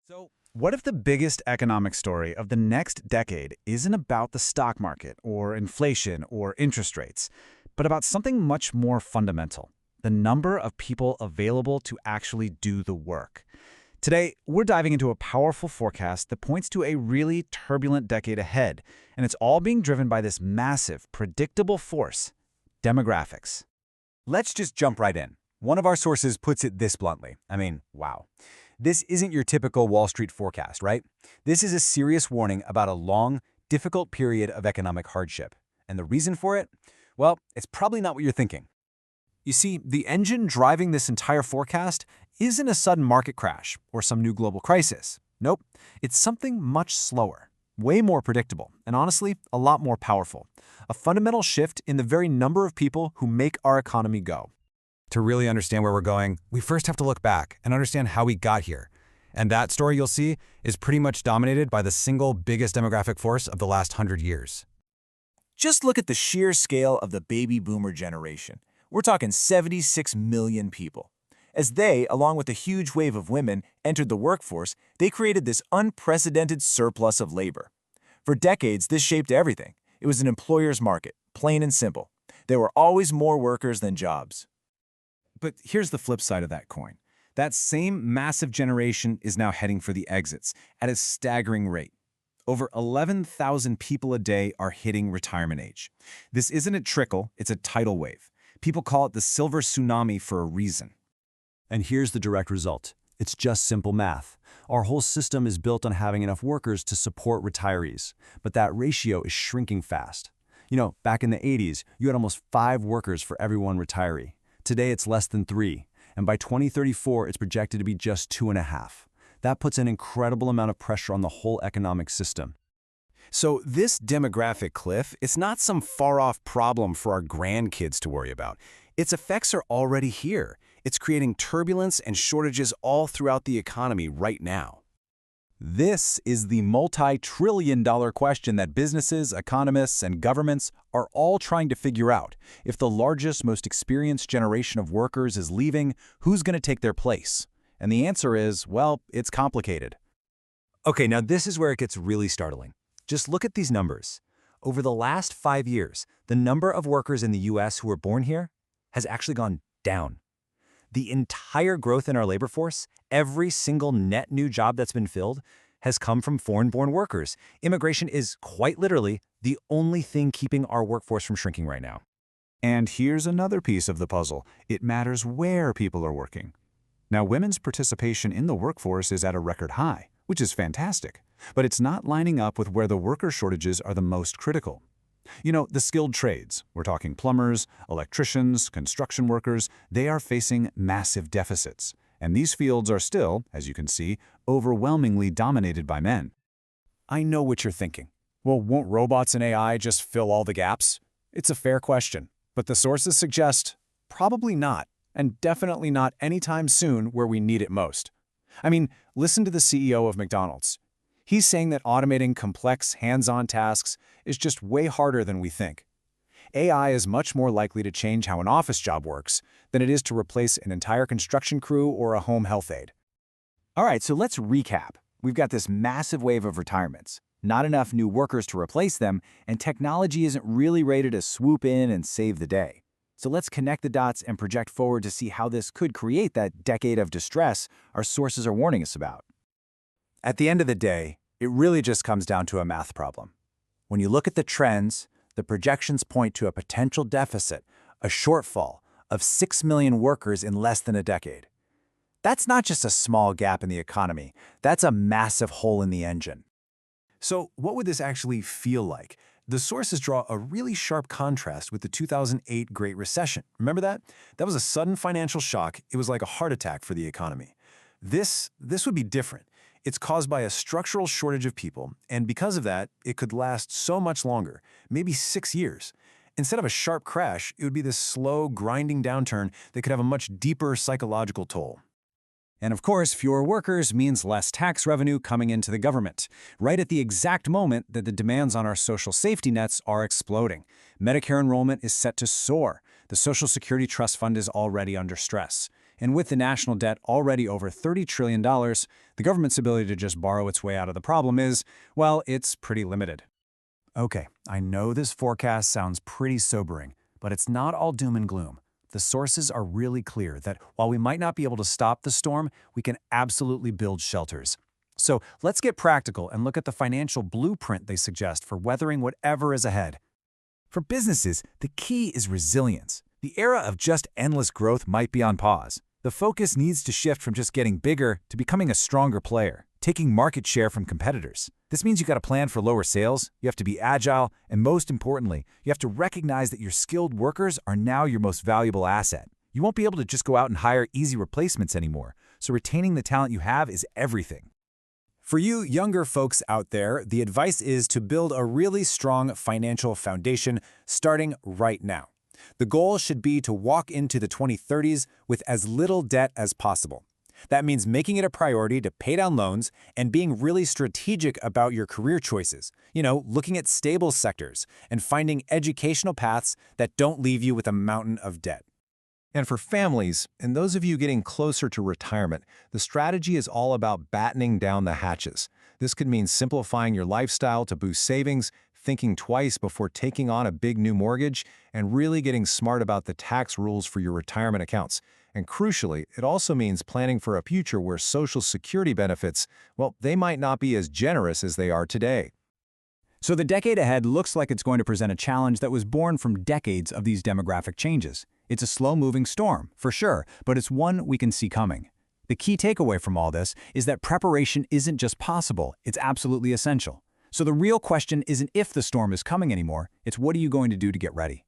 So, what if the biggest economic story of the next decade isn't about the stock market or inflation or interest rates, but about something much more fundamental, the number of people available to actually do the work? Today, we're diving into a powerful forecast that points to a really turbulent decade ahead, and it's all being driven by this massive, predictable force: demographics. Let's just jump right in. One of our sources puts it this bluntly. Wow. This isn't your typical Wall Street forecast, right? This is a serious warning about a long, difficult period of economic hardship. And the reason for it? Well, it's probably not what you're thinking. You see, the engine driving this entire forecast isn't a sudden market crash or some new global crisis. Nope, it's something much slower, way more predictable, and honestly, a lot more powerful. A fundamental shift in the very number of people who make our economy go. To really understand where we're going, we first have to look back and understand how we got here. And that story you'll see is pretty much dominated by the single biggest demographic force of the last 100 years. Just look at the sheer scale of the baby boomer generation. We're talking 76 million people. As they, along with a huge wave of women, entered the workforce, they created this unprecedented surplus of labor. For decades, this shaped everything. It was an employer's market, plain and simple. There were always more workers than jobs. But here's the flip side of that coin. That same massive generation is now heading for the exits at a staggering rate. Over 11,000 people a day are hitting retirement age. This isn't a trickle, it's a tidal wave. People call it the silver tsunami for a reason. And here's the direct result. It's just simple math. Our whole system is built on having enough workers to support retirees, but that ratio is shrinking fast. Back in the 80s, you had almost 5 workers for every one retiree. Today, it's less than 3, and by 2034, it's projected to be just 2.5. That puts an incredible amount of pressure on the whole economic system. So this demographic cliff, it's not some far-off problem for our grandkids to worry about. Its effects are already here. It's creating turbulence and shortages all throughout the economy right now. This is the multi-trillion-dollar question that businesses, economists, and governments are all trying to figure out. If the largest, most experienced generation of workers is leaving, who's going to take their place? And the answer is, well, it's complicated. Okay, now this is where it gets really startling. Just look at these numbers. Over the last 5 years, the number of workers in the U.S. who were born here has actually gone down. The entire growth in our labor force, every single net new job that's been filled, has come from foreign-born workers. Immigration is quite literally the only thing keeping our workforce from shrinking right now. And here's another piece of the puzzle. It matters where people are working. Now, women's participation in the workforce is at a record high, which is fantastic, but it's not lining up with where the worker shortages are the most critical. The skilled trades, we're talking plumbers, electricians, construction workers, they are facing massive deficits. And these fields are still, as you can see, overwhelmingly dominated by men. I know what you're thinking. Well, won't robots and AI just fill all the gaps? It's a fair question, but the sources suggest probably not, and definitely not anytime soon where we need it most. Listen to the CEO of McDonald's. He's saying that automating complex, hands-on tasks is just way harder than we think. AI is much more likely to change how an office job works than it is to replace an entire construction crew or a home health aide. All right, so let's recap. We've got this massive wave of retirements, not enough new workers to replace them, and technology isn't really ready to swoop in and save the day. So let's connect the dots and project forward to see how this could create that decade of distress our sources are warning us about. At the end of the day, it really just comes down to a math problem. When you look at the trends, the projections point to a potential deficit, a shortfall of 6 million workers in less than a decade. That's not just a small gap in the economy, that's a massive hole in the engine. So what would this actually feel like? The sources draw a really sharp contrast with the 2008 Great Recession. Remember that? That was a sudden financial shock. It was like a heart attack for the economy. This would be different. It's caused by a structural shortage of people, and because of that, it could last so much longer, maybe 6 years. Instead of a sharp crash, it would be this slow, grinding downturn that could have a much deeper psychological toll. And of course, fewer workers means less tax revenue coming into the government, right at the exact moment that the demands on our social safety nets are exploding. Medicare enrollment is set to soar. The Social Security Trust Fund is already under stress. And with the national debt already over $30 trillion, the government's ability to just borrow its way out of the problem is, well, it's pretty limited. Okay, I know this forecast sounds pretty sobering, but it's not all doom and gloom. The sources are really clear that while we might not be able to stop the storm, we can absolutely build shelters. So let's get practical and look at the financial blueprint they suggest for weathering whatever is ahead. For businesses, the key is resilience. The era of just endless growth might be on pause. The focus needs to shift from just getting bigger to becoming a stronger player, taking market share from competitors. This means you got to plan for lower sales, you have to be agile, and most importantly, you have to recognize that your skilled workers are now your most valuable asset. You won't be able to just go out and hire easy replacements anymore, so retaining the talent you have is everything. For you younger folks out there, the advice is to build a really strong financial foundation starting right now. The goal should be to walk into the 2030s with as little debt as possible. That means making it a priority to pay down loans and being really strategic about your career choices. Looking at stable sectors and finding educational paths that don't leave you with a mountain of debt. And for families, and those of you getting closer to retirement, the strategy is all about battening down the hatches. This could mean simplifying your lifestyle to boost savings, thinking twice before taking on a big new mortgage, and really getting smart about the tax rules for your retirement accounts. And crucially, it also means planning for a future where Social Security benefits, well, they might not be as generous as they are today. So the decade ahead looks like it's going to present a challenge that was born from decades of these demographic changes. It's a slow-moving storm, for sure, but it's one we can see coming. The key takeaway from all this is that preparation isn't just possible, it's absolutely essential. So the real question isn't if the storm is coming anymore, it's what are you going to do to get ready?